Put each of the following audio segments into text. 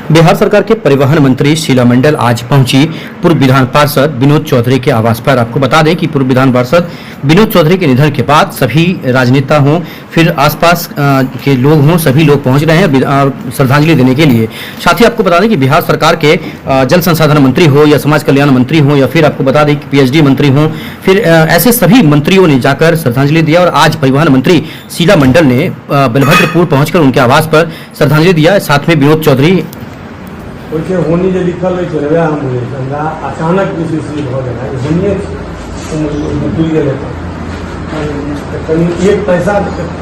बिहार सरकार के परिवहन मंत्री शीला मंडल आज पहुंची पूर्व विधान पार्षद विनोद चौधरी के आवास पर। आपको बता दें कि पूर्व विधान पार्षद विनोद चौधरी के निधन के बाद सभी राजनेता हों, फिर आसपास के लोग हों, सभी लोग पहुंच रहे हैं श्रद्धांजलि देने के लिए। साथ ही आपको बता दें कि बिहार सरकार के जल संसाधन मंत्री हो या समाज कल्याण मंत्री हो या फिर आपको बता दें कि पीएचडी मंत्री हों, फिर ऐसे सभी मंत्रियों ने जाकर श्रद्धांजलि दिया। और आज परिवहन मंत्री शीला मंडल ने बलभद्रपुर पहुंचकर उनके आवास पर श्रद्धांजलि दिया। साथ में विनोद चौधरी ओइसे होनी जे लिखल है चलबे हम बोले हमरा अचानक विशेष हो गया होनी निकल गए तो कहीं एक पैसा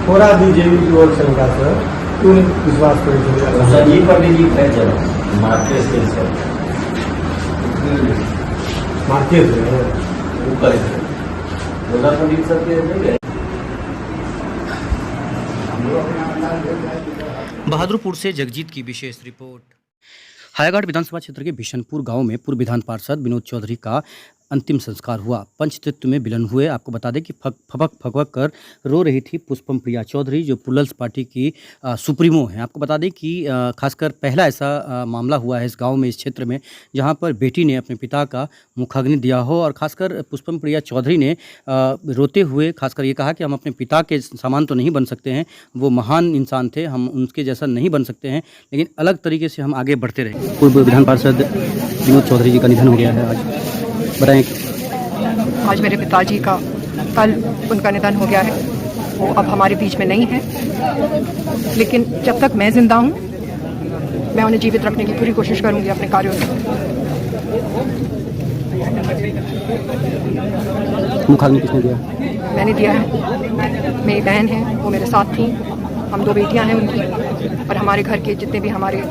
थोड़ा दीजिए कि और शंका से तुम विश्वास करें सर ये पर जी है चलो मार्केट से सर मार्केट है ऊपर बोला पंडित सर के नहीं गए। बहादुरपुर से जगजीत की विशेष रिपोर्ट। हायाघाट विधानसभा क्षेत्र के बिशनपुर गांव में पूर्व विधान पार्षद विनोद चौधरी का अंतिम संस्कार हुआ। पंचतत्व में विलीन हुए। आपको बता दें कि फपक कर रो रही थी पुष्पम प्रिया चौधरी, जो पुलल्स पार्टी की सुप्रीमो हैं। आपको बता दें कि खासकर पहला ऐसा मामला हुआ है इस गांव में, इस क्षेत्र में, जहां पर बेटी ने अपने पिता का मुखाग्नि दिया हो। और खासकर पुष्पम प्रिया चौधरी ने रोते हुए खासकर ये कहा कि हम अपने पिता के समान तो नहीं बन सकते हैं, वो महान इंसान थे, हम उनके जैसा नहीं बन सकते हैं, लेकिन अलग तरीके से हम आगे बढ़ते रहे। पूर्व विधान पार्षद विनोद चौधरी जी का निधन हो गया है आज, बताएं। आज मेरे पिताजी का कल उनका निधन हो गया है। वो अब हमारे बीच में नहीं है, लेकिन जब तक मैं जिंदा हूँ मैं उन्हें जीवित रखने की पूरी कोशिश करूँगी अपने कार्यों से। मुखाग्नि किसने दिया? मैंने दिया है। मेरी बहन है, वो मेरे साथ थी। हम 2 बेटियां हैं उनकी, और हमारे घर के जितने भी हमारे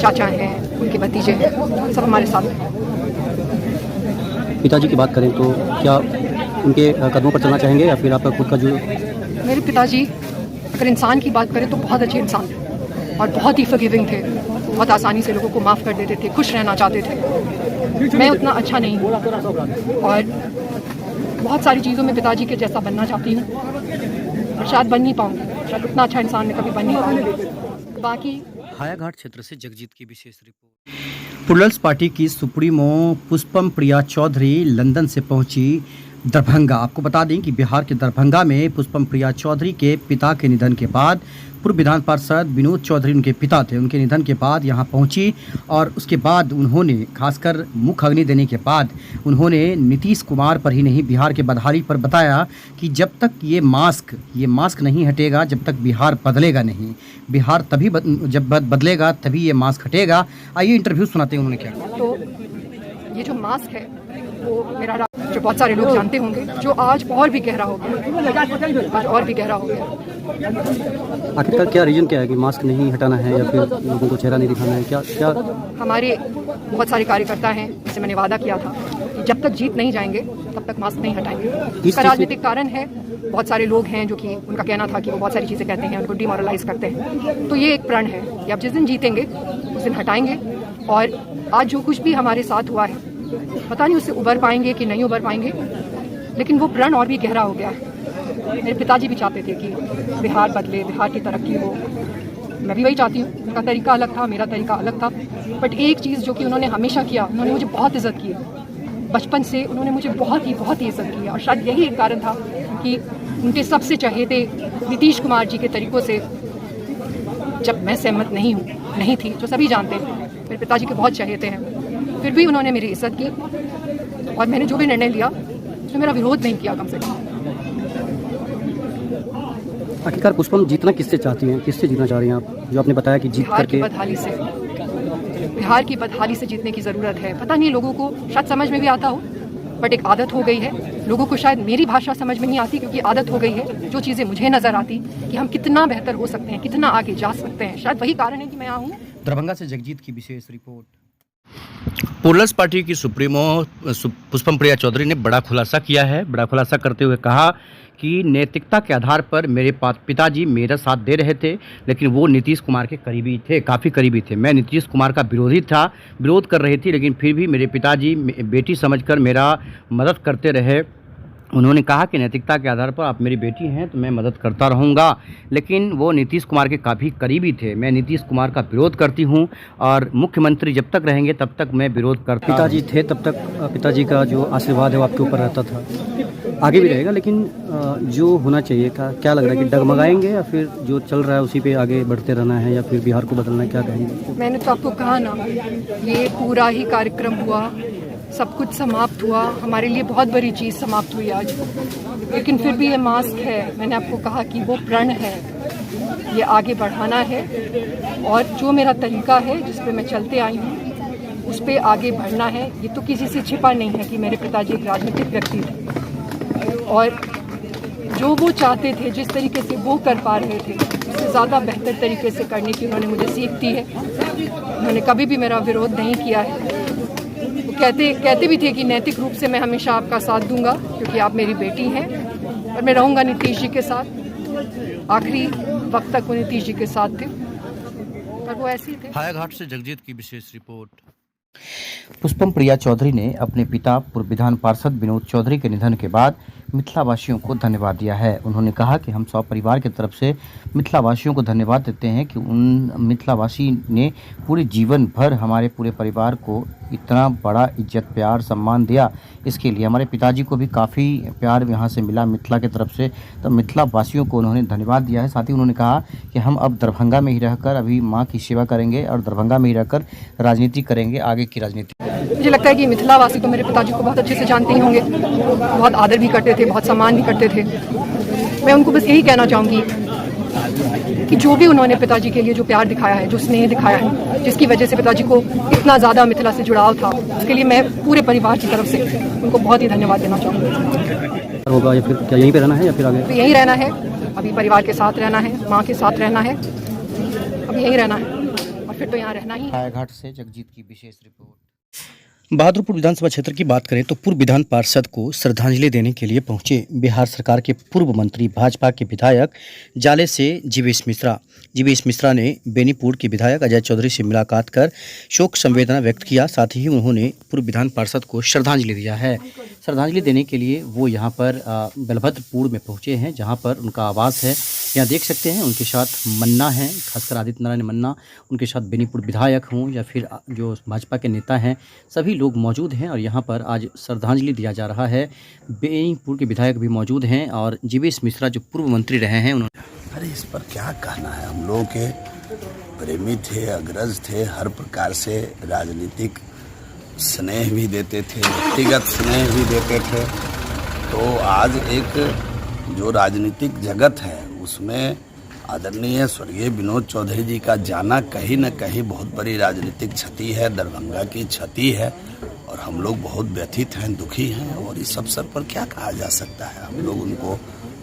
चाचा हैं, उनके भतीजे हैं, सब हमारे साथ हैं। पिताजी की बात करें तो क्या उनके कदमों पर चलना चाहेंगे या फिर आपका खुद का जो? मेरे पिताजी अगर इंसान की बात करें तो बहुत अच्छे इंसान थे और बहुत ही फॉरगिविंग थे। बहुत आसानी से लोगों को माफ़ कर देते थे, खुश रहना चाहते थे। मैं उतना अच्छा नहीं हूँ और बहुत सारी चीज़ों में पिताजी के जैसा बनना चाहती हूँ, और शायद बन नहीं पाऊँगी। शायद उतना अच्छा इंसान मैं कभी बन नहीं पाऊँगी। बाकी हायाघाट क्षेत्र से जगजीत की विशेष रिपोर्ट। पुलल्स पार्टी की सुप्रीमो पुष्पम प्रिया चौधरी लंदन से पहुंची दरभंगा। आपको बता दें कि बिहार के दरभंगा में पुष्पम प्रिया चौधरी के पिता के निधन के बाद पूर्व विधान पार्षद विनोद चौधरी उनके पिता थे, उनके निधन के बाद यहां पहुंची। और उसके बाद उन्होंने खासकर मुख अग्नि देने के बाद उन्होंने नीतीश कुमार पर ही नहीं, बिहार के बदहाली पर बताया कि जब तक ये मास्क नहीं हटेगा, जब तक बिहार बदलेगा नहीं। बिहार तभी जब बदलेगा तभी ये मास्क हटेगा। आइए इंटरव्यू सुनाते हैं उन्होंने क्या। तो ये जो मास्क है वो मेरा जो बहुत सारे लोग जानते होंगे, जो आज और भी गहरा हो गया, आज और भी गहरा हो गया। आखिरकार क्या रीजन क्या है कि मास्क नहीं हटाना है या फिर लोगों को चेहरा नहीं दिखाना है? क्या हमारे बहुत सारे कार्यकर्ता हैं जिससे मैंने वादा किया था कि जब तक जीत नहीं जाएंगे तब तक मास्क नहीं हटाएंगे। इसका राजनीतिक कारण है। बहुत सारे लोग हैं जो कि उनका कहना था कि वो बहुत सारी चीज़ें कहते हैं, उनको डिमोरलाइज करते हैं। तो ये एक प्रण है कि आप जिस दिन जीतेंगे उस दिन हटाएंगे। और आज जो कुछ भी हमारे साथ हुआ है, पता नहीं उससे उबर पाएंगे कि नहीं उबर पाएंगे, लेकिन वो प्रण और भी गहरा हो गया है। मेरे पिताजी भी चाहते थे कि बिहार बदले, बिहार की तरक्की हो। मैं भी वही चाहती हूँ। उनका तरीका अलग था, मेरा तरीका अलग था। बट एक चीज़ जो कि उन्होंने हमेशा किया, उन्होंने मुझे बहुत इज़्ज़त की है। बचपन से उन्होंने मुझे बहुत ही इज़्ज़त की है। और शायद यही एक कारण था कि उनके सबसे चहेते नीतीश कुमार जी के तरीक़ों से जब मैं सहमत नहीं थी, जो सभी जानते हैं, मेरे पिताजी के बहुत चहेते हैं, फिर भी उन्होंने मेरी इज्जत की। और मैंने जो भी निर्णय लिया उसमें मेरा विरोध नहीं किया, कम से कम। आखिरकार पुष्पम जीतना किससे चाहती हैं, किससे जीतना चाह रही हैं आप, जो आपने बताया कि जीत करके? बिहार की बदहाली से जीतने की ज़रूरत है। पता नहीं लोगों को शायद समझ में भी आता हो, बट एक आदत हो गई है। लोगों को शायद मेरी भाषा समझ में नहीं आती क्योंकि आदत हो गई है। जो चीज़ें मुझे नज़र आती कि हम कितना बेहतर हो सकते हैं, कितना आगे जा सकते हैं, शायद वही कारण है कि मैं यहाँ हूँ। दरभंगा से जगजीत की विशेष रिपोर्ट। पुलल्स पार्टी की सुप्रीमो पुष्पम प्रिया चौधरी ने बड़ा खुलासा किया है। बड़ा खुलासा करते हुए कहा कि नैतिकता के आधार पर मेरे पिताजी मेरा साथ दे रहे थे, लेकिन वो नीतीश कुमार के करीबी थे, काफ़ी करीबी थे। मैं नीतीश कुमार का विरोध कर रही थी, लेकिन फिर भी मेरे पिताजी बेटी समझकर मेरा मदद करते रहे। उन्होंने कहा कि नैतिकता के आधार पर आप मेरी बेटी हैं तो मैं मदद करता रहूंगा, लेकिन वो नीतीश कुमार के काफ़ी करीबी थे। मैं नीतीश कुमार का विरोध करती हूं और मुख्यमंत्री जब तक रहेंगे तब तक मैं विरोध करता। पिताजी थे तब तक पिताजी का जो आशीर्वाद है वो आपके ऊपर रहता था, आगे भी रहेगा, लेकिन जो होना चाहिए था, क्या लग रहा है कि डगमगाएंगे या फिर जो चल रहा है उसी पे आगे बढ़ते रहना है या फिर बिहार को बदलना है, क्या कहेंगे? मैंने तो आपको कहा ना, ये पूरा ही कार्यक्रम हुआ, सब कुछ समाप्त हुआ, हमारे लिए बहुत बड़ी चीज़ समाप्त हुई आज, लेकिन फिर भी ये मास्क है। मैंने आपको कहा कि वो प्रण है, ये आगे बढ़ाना है और जो मेरा तरीका है जिस पे मैं चलते आई हूँ उस पे आगे बढ़ना है। ये तो किसी से छिपा नहीं है कि मेरे पिताजी एक राजनीतिक व्यक्ति थे और जो वो चाहते थे, जिस तरीके से वो कर पा रहे थे, उससे ज़्यादा बेहतर तरीके से करने की उन्होंने मुझे सीख दी है। उन्होंने कभी भी मेरा विरोध नहीं किया है। कहते भी थे कि नैतिक रूप से मैं हमेशा आपका साथ दूंगा क्योंकि आप मेरी बेटी हैं और मैं रहूंगा नीतीश जी के साथ। आखिरी वक्त तक वो नीतीश जी के साथ थे और वो ऐसे ही थे। हायाघाट से जगजीत की विशेष रिपोर्ट। पुष्पम प्रिया चौधरी ने अपने पिता पूर्व विधान पार्षद विनोद चौधरी के निधन के बाद मिथिलावासियों को धन्यवाद दिया है। उन्होंने कहा कि हम सब परिवार की तरफ से मिथिलावासियों को धन्यवाद देते हैं कि उन मिथिलावासी ने पूरे जीवन भर हमारे पूरे परिवार को इतना बड़ा इज्जत प्यार सम्मान दिया। इसके लिए हमारे पिताजी को भी काफ़ी प्यार यहाँ से मिला मिथिला की तरफ से, तो मिथिला वासियों को उन्होंने धन्यवाद दिया है। साथ ही उन्होंने कहा कि हम अब दरभंगा में ही रहकर अभी माँ की सेवा करेंगे और दरभंगा में ही रहकर राजनीति करेंगे, आगे की राजनीति। मुझे लगता है कि मिथिलावासी तो मेरे पिताजी को बहुत अच्छे से जानते ही होंगे, बहुत आदर भी करते थे, बहुत सम्मान भी करते थे। मैं उनको बस यही कहना चाहूँगी कि जो भी उन्होंने पिताजी के लिए जो प्यार दिखाया है, जो स्नेह दिखाया है, जिसकी वजह से पिताजी को इतना ज़्यादा मिथिला से जुड़ाव था, उसके लिए मैं पूरे परिवार की तरफ से उनको बहुत ही धन्यवाद देना चाहूँगी। होगा या फिर क्या यहीं पे रहना है या फिर आगे? तो यहीं रहना है, अभी परिवार के साथ रहना है, माँ के साथ रहना है, अभी यहीं रहना है और फिर तो यहाँ रहना ही। हायाघाट से जगजीत की विशेष रिपोर्ट। बहादुरपुर विधानसभा क्षेत्र की बात करें तो पूर्व विधान पार्षद को श्रद्धांजलि देने के लिए पहुंचे बिहार सरकार के पूर्व मंत्री भाजपा के विधायक जाले से जीवेश मिश्रा। जीवेश मिश्रा ने बेनीपुर के विधायक अजय चौधरी से मुलाकात कर शोक संवेदना व्यक्त किया। साथ ही उन्होंने पूर्व विधान पार्षद को श्रद्धांजलि दिया है। श्रद्धांजलि देने के लिए वो यहाँ पर बलभद्रपुर में पहुँचे हैं, जहाँ पर उनका आवास है। यहाँ देख सकते हैं उनके साथ मन्ना है, खासकर आदित्य नारायण मन्ना, उनके साथ बेनीपुर विधायक हों या फिर जो भाजपा के नेता हैं, सभी लोग मौजूद हैं और यहाँ पर आज श्रद्धांजलि दिया जा रहा है। बेनीपुर के विधायक भी मौजूद हैं और जीवेश मिश्रा जो पूर्व मंत्री रहे हैं उन्होंने। अरे इस पर क्या कहना है, हम लोग के प्रेमी थे, अग्रज थे, हर प्रकार से राजनीतिक स्नेह भी देते थे, व्यक्तिगत स्नेह भी देते थे। तो आज एक जो राजनीतिक जगत है उसमें आदरणीय स्वर्गीय विनोद चौधरी जी का जाना कहीं न कहीं बहुत बड़ी राजनीतिक क्षति है, दरभंगा की क्षति है और हम लोग बहुत व्यथित हैं, दुखी हैं। और इस अवसर पर क्या कहा जा सकता है, हम लोग उनको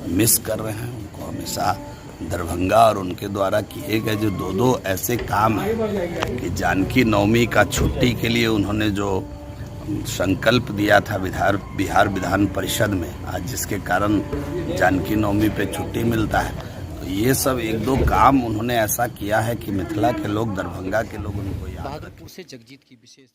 मिस कर रहे हैं। उनको हमेशा दरभंगा और उनके द्वारा किए गए जो दो ऐसे काम हैं कि जानकी नवमी का छुट्टी के लिए उन्होंने जो संकल्प दिया था बिहार विधान परिषद में, आज जिसके कारण जानकी नवमी पे छुट्टी मिलता है, तो ये सब एक दो काम उन्होंने ऐसा किया है कि मिथिला के लोग, दरभंगा के लोग उनको याद रखें। से जगजीत की विशेष